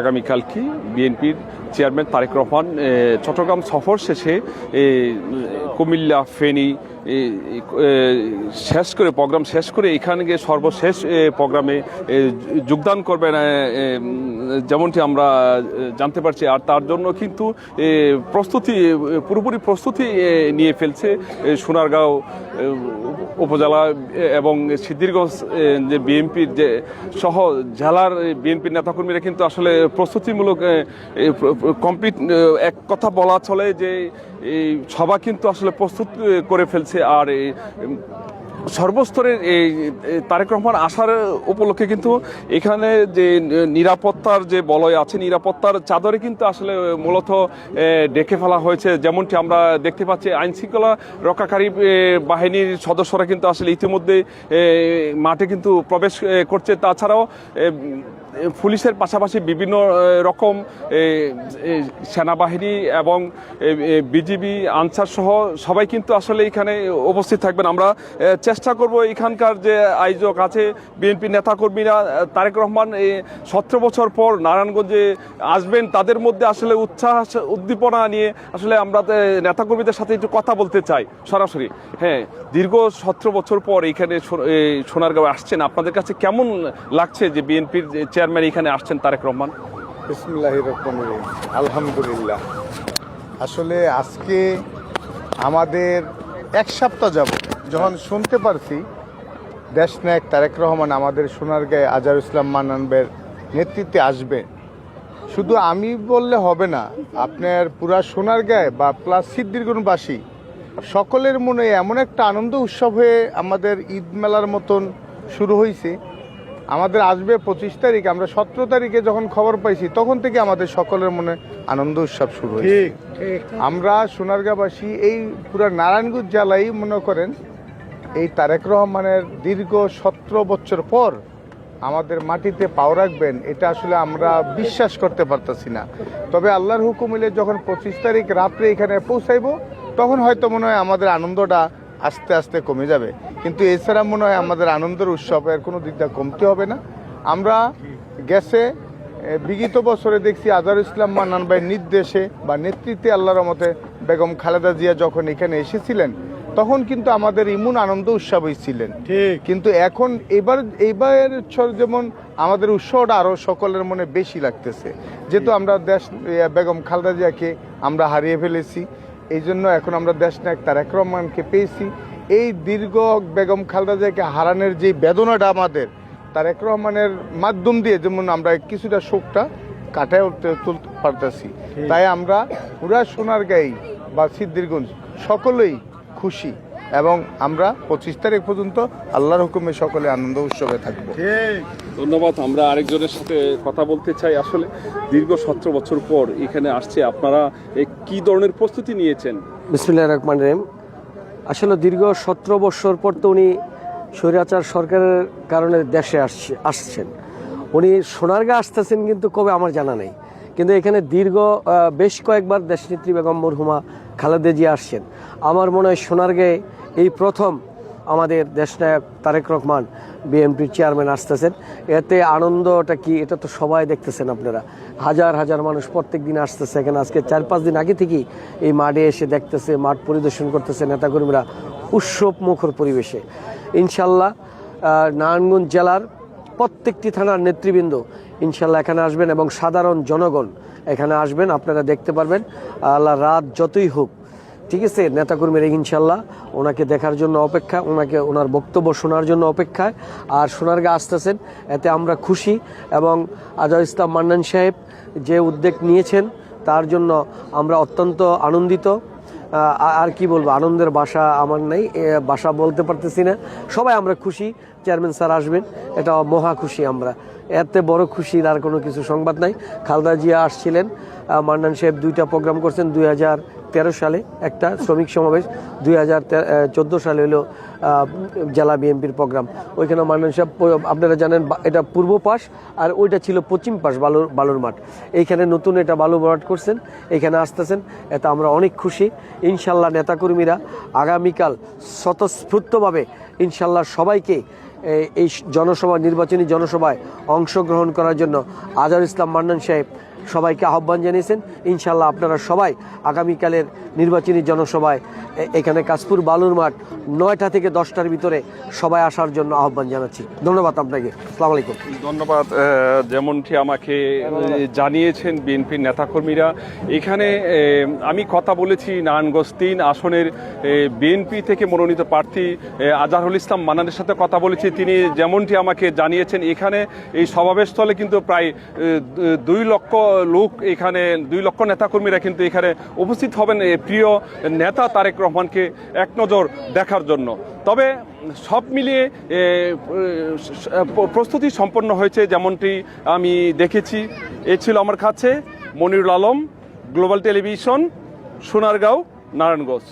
আগামীকাল কি বিএনপির চেয়ারম্যান তারেক রহমান চট্টগ্রাম সফর শেষে কুমিল্লা ফেনী প্রোগ্রাম শেষ করে এখানে গিয়ে সর্বশেষ প্রোগ্রামে যোগদান করবেন যেমনটি আমরা জানতে পারছি। আর তার জন্য কিন্তু পুরোপুরি প্রস্তুতি নিয়ে ফেলছে সোনারগাঁও উপজেলা এবং সিদ্ধিরগঞ্জ যে বিএনপির যে সহ জেলার বিএনপির নেতাকর্মীরা কিন্তু আসলে প্রস্তুতিমূলক কমপ্লিট এক কথা বলা চলে যে এই সভা কিন্তু আসলে প্রস্তুত করে ফেলছে। আর এই সর্বস্তরের এই তারেক রহমান আসার উপলক্ষে কিন্তু এখানে যে নিরাপত্তার যে বলয় আছে, নিরাপত্তার চাদরে কিন্তু আসলে মূলত ডেকে ফেলা হয়েছে। যেমনটি আমরা দেখতে পাচ্ছি আইনশৃঙ্খলা রক্ষাকারী বাহিনীর সদস্যরা কিন্তু আসলে ইতিমধ্যে মাঠে কিন্তু প্রবেশ করছে। তাছাড়াও পুলিশের পাশাপাশি বিভিন্ন রকম সেনাবাহিনী এবং বিজিবি আনসার সহ সবাই কিন্তু আসলে এখানে উপস্থিত থাকবেন। আমরা চেষ্টা করব এখানকার যে আয়োজক আছে বিএনপি নেতাকর্মীরা তারেক রহমান 17 বছর পর নারায়ণগঞ্জে আসবেন, তাদের মধ্যে আসলে উচ্ছ্বাস উদ্দীপনা নিয়ে আসলে আমরা নেতাকর্মীদের সাথে একটু কথা বলতে চাই সরাসরি। হ্যাঁ, দীর্ঘ 17 বছর পর এখানে সোনারগাঁও আসছেন, আপনাদের কাছে কেমন লাগছে যে বিএনপির চেয়ারম্যান এখানে আসছেন তারেক রহমান? বিসমিল্লাহির রহমানির রহিম। আলহামদুলিল্লাহ, আসলে আজকে আমাদের এক সপ্তাহ যাবত যখন শুনতে পারছি দেশনায়ক তারেক রহমান আমাদের সোনারগাঁয়ে আজহারুল ইসলাম মান্নানের নেতৃত্বে আসবে, শুধু আমি বললে হবে না, আপনার পুরা সোনারগাঁয়ে বা প্লাস সিদ্ধিরগঞ্জবাসী সকলের মনে এমন একটা আনন্দ উৎসব হয়ে আমাদের ঈদ মেলার মতন শুরু হয়েছে। আমাদের আসবে 25 তারিখ, আমরা 17 তারিখে যখন খবর পাইছি তখন থেকে আমাদের সকলের মনে আনন্দ উৎসব শুরু হয়েছে। আমরা সোনারগাঁবাসী এই পুরো নারায়ণগঞ্জ জেলায় মনে করেন এই তারেক রহমানের দীর্ঘ 17 বছর পর আমাদের মাটিতে পাও রাখবেন, এটা আসলে আমরা বিশ্বাস করতে পারতেছি না। তবে আল্লাহর হুকুম হলে যখন 25 তারিখ রাত্রে এখানে পৌঁছাইব তখন হয়তো মনে হয় আমাদের আনন্দটা আস্তে আস্তে কমে যাবে, কিন্তু এছাড়া মনে হয় আমাদের আনন্দের উৎসবের কোনো দিকটা কমতে হবে না। আমরা গেছে বিগত বছরে দেখছি আজহারুল ইসলাম মান্নান ভাইয়ের নির্দেশে বা নেতৃত্বে আল্লাহর রহমতে বেগম খালেদা জিয়া যখন এখানে এসেছিলেন তখন কিন্তু আমাদের ইমন আনন্দ উৎসব হয়েছিলেন, কিন্তু এখন এইবার যেমন আমাদের উৎসবটা আরও সকলের মনে বেশি লাগতেছে, যেহেতু আমরা বেগম খালেদা জিয়াকে আমরা হারিয়ে ফেলেছি। এই জন্য এখন আমরা দেশনায়ক তারেক রহমানকে পেয়েছি। এই দীর্ঘ বেগম খালেদা জিয়াকে হারানোর যে বেদনাটা আমাদের তারেক রহমানের মাধ্যম দিয়ে যেমন আমরা কিছুটা শোকটা কাটায় তুলতে পারতেছি, তাই আমরা পুরা সোনারগাঁই বা সিদ্ধিরগঞ্জ সকলেই খুশি এবং আমরা 25 তারিখ পর্যন্ত আল্লাহর হুকুমে সকলে আনন্দ উৎসবে থাকবো। ধন্যবাদ। আমরা আরেকজনের সাথে কথা বলতে চাই। আসলে দীর্ঘ 17 বছর পর এখানে আসছে, আপনারা কি ধরনের প্রস্তুতি নিয়েছেন? বিসমিল্লাহির রহমানির রহিম। আসলে দীর্ঘ 17 বছর পর তো উনি স্বৈরাচার সরকারের কারণে দেশে আসছেন। উনি সোনারগাঁ আসতেছেন কিন্তু কবে আমার জানা নেই, কিন্তু এখানে দীর্ঘ বেশ কয়েকবার দেশনেত্রী বেগম মরহুমা খালেদা জিয়া আসছেন। আমার মনে হয় সোনারগাঁয়ে এই প্রথম আমাদের দেশনায়ক তারেক রহমান বিএনপির চেয়ারম্যান আসতেছেন। এতে আনন্দটা কি, এটা তো সবাই দেখতেছেন আপনারা, হাজার হাজার মানুষ প্রত্যেক দিন আসতেছে এখানে। আজকে 4-5 দিন আগে থেকেই এই মাঠে এসে দেখতেছে, মাঠ পরিদর্শন করতেছে নেতাকর্মীরা উৎসব মুখর পরিবেশে। ইনশাল্লাহ নারায়ণগঞ্জ জেলার প্রত্যেকটি থানার নেতৃবৃন্দ ইনশাল্লাহ এখানে আসবেন এবং সাধারণ জনগণ এখানে আসবেন, আপনারা দেখতে পারবেন। আল্লাহ রাত যতই হোক, ঠিক আছে, নেতাকর্মীরা ইনশাল্লাহ ওনাকে দেখার জন্য অপেক্ষা, ওনার বক্তব্য শোনার জন্য অপেক্ষায়। আর সোনারগাঁ আসতেছেন, এতে আমরা খুশি এবং আজহারুল ইসলাম মান্নান সাহেব যে উদ্যোগ নিয়েছেন তার জন্য আমরা অত্যন্ত আনন্দিত। আর কি বলবো, আনন্দের ভাষা আমার নেই, ভাষা বলতে পারতেছি না। সবাই আমরা খুশি, চেয়ারম্যান স্যার আসবেন, এটা মহা খুশি আমরা। এতে বড় খুশির আর কোনো কিছু সংবাদ নাই। খালেদা জিয়া আসছিলেন, মান্নান সাহেব 2টা প্রোগ্রাম করছেন, 2013 সালে একটা শ্রমিক সমাবেশ, 2014 সালে হলো জেলা বিএনপির প্রোগ্রাম। ওইখানে মান্নান সাহেব, আপনারা জানেন এটা পূর্ব পাশ আর ওইটা ছিল পশ্চিম পাশ বালুর মাঠ। এইখানে নতুন এটা বালুর মাঠ করছেন, এখানে আসতেছেন, এতে আমরা অনেক খুশি। ইনশাল্লাহ নেতাকর্মীরা আগামীকাল স্বতঃস্ফূর্তভাবে ইনশাল্লাহ সবাইকে এই জনসভা নির্বাচনী জনসভায় অংশগ্রহণ করার জন্য আজহারুল ইসলাম মান্নান সাহেব সবাইকে আহ্বান জানিয়েছেন। ইনশাল্লাহ আপনারা সবাই আগামীকালের নির্বাচনী জনসভায় এখানে কাশপুর বালুর মাঠ 9টা থেকে 10টার ভিতরে সবাই আসার জন্য আহ্বান জানাচ্ছি। ধন্যবাদ আপনাকে। আসসালামু আলাইকুম। ধন্যবাদ। যেমনটি আমাকে জানিয়েছেন বিএনপির নেতাকর্মীরা, এখানে আমি কথা বলেছি নারায়ণগঞ্জ 3 আসনের বিএনপি থেকে মনোনীত প্রার্থী আজহারুল ইসলাম মান্নানের সাথে কথা বলেছি। তিনি যেমনটি আমাকে জানিয়েছেন, এখানে এই সমাবেশস্থলে কিন্তু প্রায় 2 লক্ষ লোক, এখানে 2 লক্ষ নেতাকর্মীরা কিন্তু এখানে উপস্থিত হবেন প্রিয় নেতা তারেক রহমানকে এক নজর দেখার জন্য। তবে সব মিলিয়ে প্রস্তুতি সম্পন্ন হয়েছে যেমনটি আমি দেখেছি। এ ছিল আমার কাছে মনিরুল আলম, গ্লোবাল টেলিভিশন, সোনারগাঁও, নারায়ণগঞ্জ।